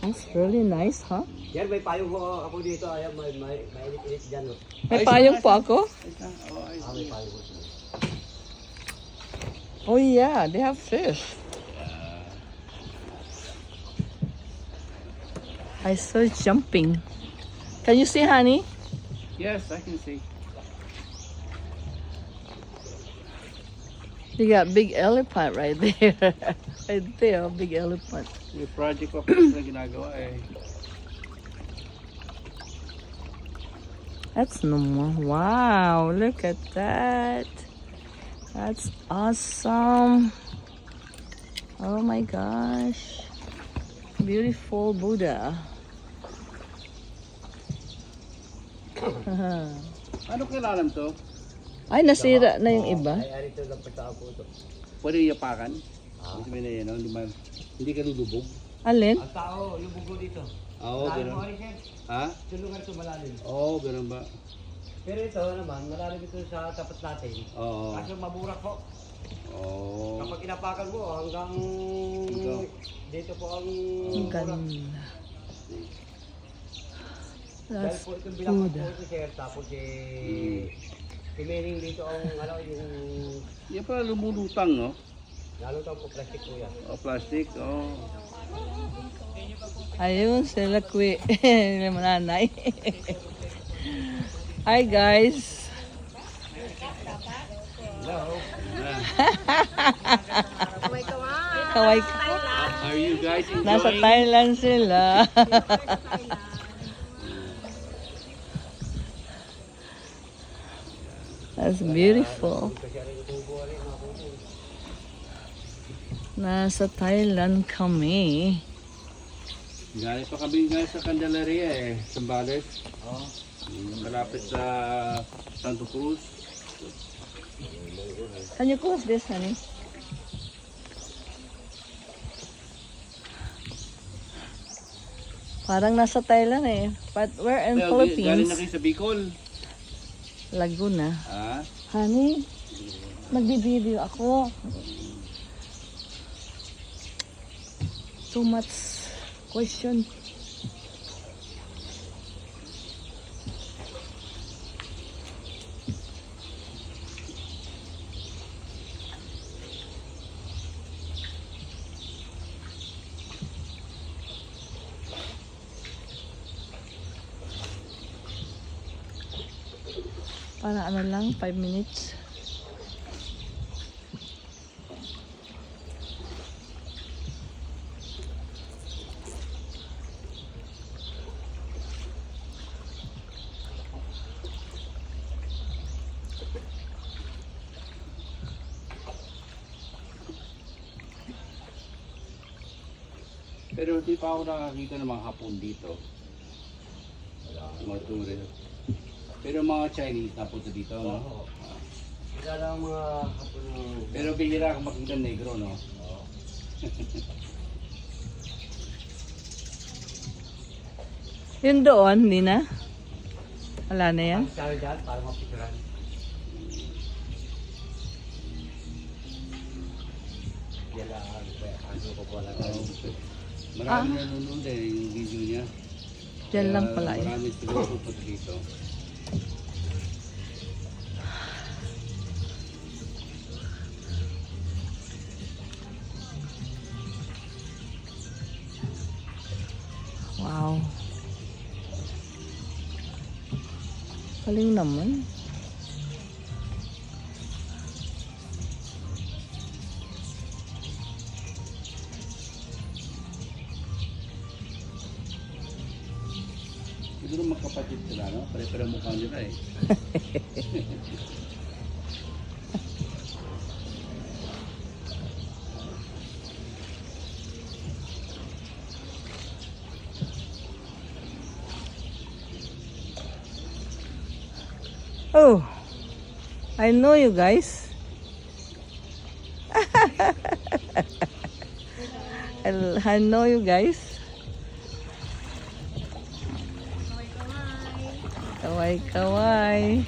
It's really nice, huh? Yan, may payong ko ako dito. Ayan, may init-init dyan. Oh. May payong po ako? May payong ko. Oh yeah, they have fish. I saw it jumping. Can you see, honey? Yes, I can see. You got big elephant right there. Right there, big elephant. May project pa na ginagawa eh. That's no more. Wow, look at that. That's awesome. Oh my gosh. Beautiful Buddha. Ano kailangan to? Ay, nasira na yung iba. Ay, ito lang pagtao po ito. Pwede yapakan? Sabi na yan, hindi ka lulubog. Alin? Ang tao, yung bugo dito. Oo, Malalim gano'n. mo rin, sir. Ha? Yung lugar ito malalim. Oo, gano'n ba? Pero ito naman, malalim ito sa tapat natin. Oo. Kaso maburak po. Oo. Kapag inapakan mo, hanggang dito po ang Ang burak. ganda. Dahil That's po itong bilanggo Buddha. po ito, sir. Tapos pimening dito ang yung Yan pala lumulutang, no? lalo daw po plastic po yan. O, plastic, oo. Ayun, sila kwi. Yung nanay. Hi guys. Hello. Kaway. Are you guys enjoying? Nasa Thailand sila. That's beautiful. Nasa Thailand kami. Galing pa kami guys sa Candelaria eh, Zambales. Oh. Malapit sa Santo Cruz. Can you close this, honey? Parang nasa Thailand eh. But we're in Galing Philippines. na kayo sa Bicol. Laguna. Ah? Honey, magbibideo ako. Too much question. Para ano lang, 5 minutes. Pero hindi pa ako nakakita ng mga hapon dito. Mga tourist. Pero mga Chinese napunta dito, no? Oo. Wala lang mga hapon ng... Pero bihira akong makita negro, no? Oo. Yun doon, hindi na? Wala na yan? Ang sabi dyan, para mapicturan. Yan lang, ano ko po lang. Marami nanonood eh, yung video niya. Diyan lang Kaya pala yun. Marami siguro pupunta dito. Wow. Galing naman. Siguro magkapatid sila, no? Pare-pare mukha nila eh. Oh, I know you guys. I know you guys. Kaway, kaway.